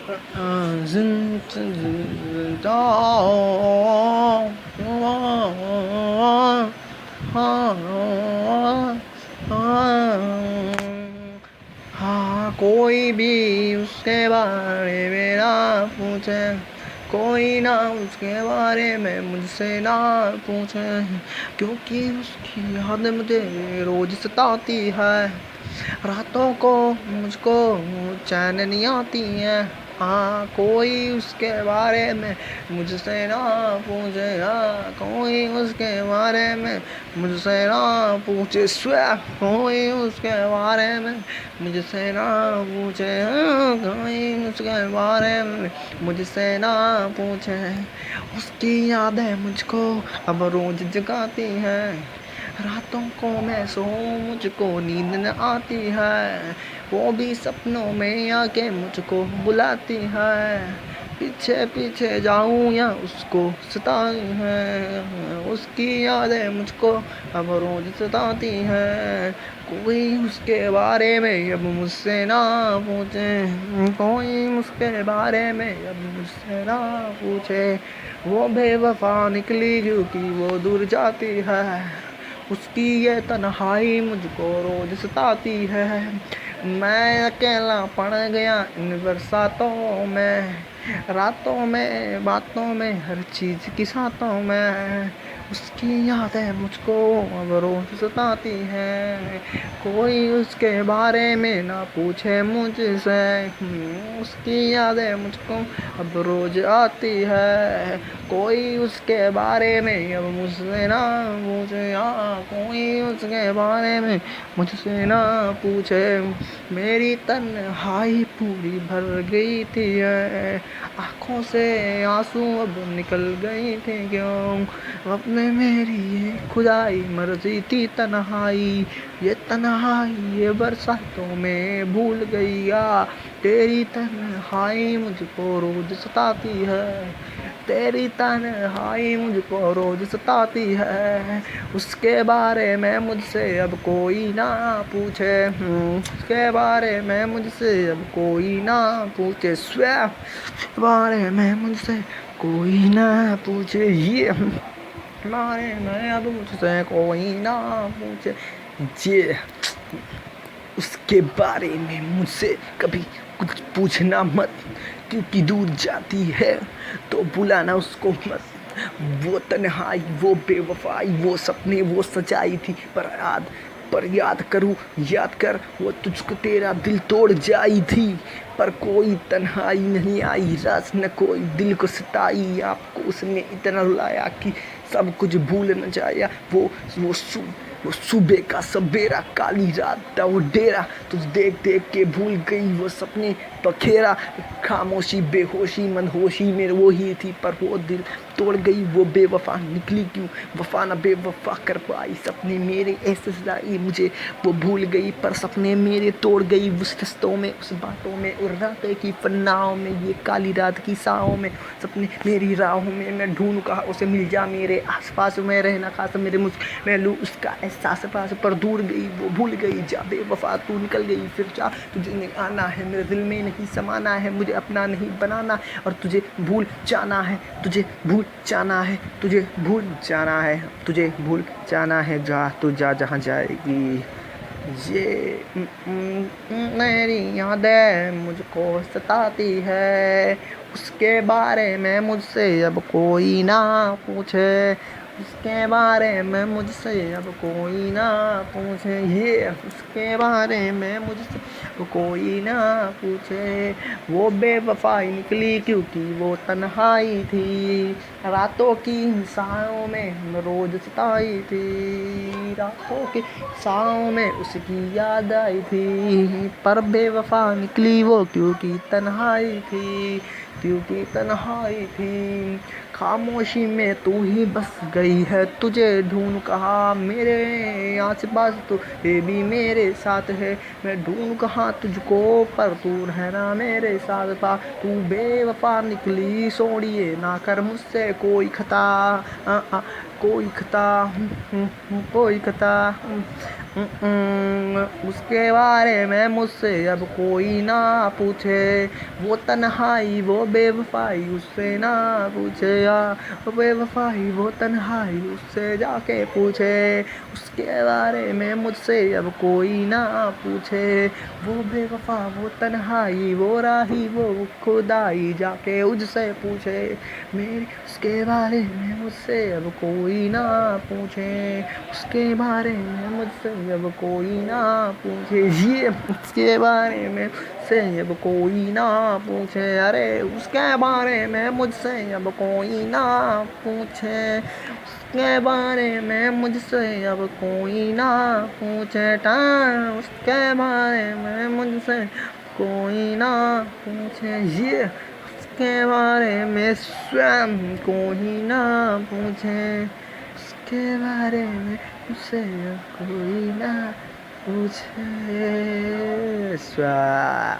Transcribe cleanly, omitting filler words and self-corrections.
हाँ, कोई भी उसके बारे में ना पूछे, कोई ना उसके बारे में मुझसे ना पूछे, क्योंकि उसकी याद मुझे रोज सताती है। रातों को मुझको चैन नहीं आती है। हाँ, कोई उसके बारे में मुझसे ना पूछे, हाँ, कोई उसके बारे में मुझसे ना पूछे, कोई उसके बारे में मुझसे ना पूछे, हाँ, कोई उसके बारे में मुझसे ना पूछे। उसकी यादें मुझको अब रोज जगाती हैं। रातों को मैं सोऊं मुझको नींद न आती है, वो भी सपनों में आके मुझको बुलाती है। पीछे पीछे जाऊं या उसको सताती है, उसकी यादें मुझको अब रोज सताती हैं। कोई उसके बारे में अब मुझसे ना पूछे, कोई उसके बारे में अब मुझसे ना पूछे। वो बेवफा निकली क्योंकि वो दूर जाती है, उसकी ये तन्हाई मुझको रोज सताती है। मैं अकेला पड़ गया इन बरसातों में, रातों में बातों में हर चीज़ की सातों में। उसकी यादें मुझको अब रोज सताती हैं। कोई उसके बारे में ना पूछे मुझसे, उसकी यादें मुझको अब रोज आती है। कोई उसके बारे में अब मुझसे ना पूछे, हाँ, कोई उसके बारे में मुझसे ना पूछे। मेरी तन्हाई पूरी भर गई थी, आँखों से आंसू अब निकल गई थी क्यों। अपने मेरी ये खुदाई मर्जी थी तन्हाई, ये तन्हाई ये बरसातों में भूल गई। तेरी तन्हाई मुझको रोज सताती है, तेरी तन्हाई मुझको रोज सताती है। उसके बारे में मुझसे अब कोई ना पूछे, उसके बारे में मुझसे अब कोई ना पूछे, स्वयं बारे में मुझसे कोई ना पूछे, ये बारे में अब मुझसे कोई ना पूछे। ये उसके बारे में मुझसे कभी कुछ पूछना मत, क्योंकि दूर जाती है तो बुलाना उसको मत। वो तन्हाई वो बेवफाई वो सपने वो सच्चाई थी, पर याद करूँ याद कर वो तुझको तेरा दिल तोड़ जाई थी। पर कोई तन्हाई नहीं आई रास न कोई दिल को सताई, आपको उसने इतना रुलाया कि सब कुछ भूल न जाया। वो सुबह का सवेरा काली रात था वो डेरा, तुझ देख देख के भूल गई वो सपने बखेरा। खामोशी बेहोशी मनहोशी में वो ही थी, पर वो दिल तोड़ गई वो बेवफा निकली क्यों। वफा न बेवफा कर पाई, सपने मेरे ऐसे सजाई मुझे वो भूल गई। पर सपने मेरे तोड़ गई उस रस्तों में उस बातों में और रातें की फन्नाओं में, ये काली रात की साओं में। सपने मेरी राहों में मैं ढूंढ कहा उसे मिल जा मेरे आसपास, में रहना खास मेरे मुझ मैं लूँ उसका एहसास पास। पर दूर गई वो भूल गई जा बेवफा तू निकल गई फिर जा। तुझे नहीं आना है मेरे दिल में नहीं समाना है, मुझे अपना नहीं बनाना और तुझे भूल जाना है, तुझे भूल जाना है, तुझे भूल जाना है, तुझे भूल जाना है। जा तू जा जहाँ जाएगी। ये मेरी यादें मुझको सताती है, उसके बारे में मुझसे अब कोई ना पूछे, उसके बारे में मुझसे अब कोई ना पूछे। ये उसके बारे में मुझसे अब कोई ना पूछे। वो बेवफाई निकली क्योंकि वो तन्हाई थी, रातों की सायों में रोज सताई थी, रातों की सायों में उसकी याद आई थी। पर बेवफा निकली वो क्योंकि तन्हाई थी, क्योंकि तन्हाई थी। खामोशी में तू ही बस गई है, तुझे ढूंढ कहाँ मेरे आस पास तो ये भी मेरे साथ है। मैं ढूंढ कहाँ तुझको पर तू रहना मेरे साथ पा। तू बेवफा निकली सोनिए ना कर मुझसे कोई खता, कोई खता, कोई खता। उसके बारे में मुझसे अब कोई ना पूछे, वो तन्हाई वो बेवफाई उससे ना पूछे, या वो बेवफाई वो तन्हाई उससे जाके पूछे। उसके बारे में मुझसे अब कोई ना पूछे, वो बेवफा वो तन्हाई वो राही वो खुदाई जाके उससे पूछे। मेरी उसके बारे में मुझसे अब कोई ना पूछे, उसके बारे में मुझसे अब कोई ना पूछे, ये उसके बारे में से अब कोई ना पूछे, अरे उसके बारे में मुझसे अब कोई ना पूछे, उसके बारे में मुझसे अब कोई ना पूछे, उसके बारे में मुझसे कोई ना पूछे, ये उसके बारे में स्वयं कोई ना पूछे, उसके बारे में मुझसे कोई ना पूछे। स्वा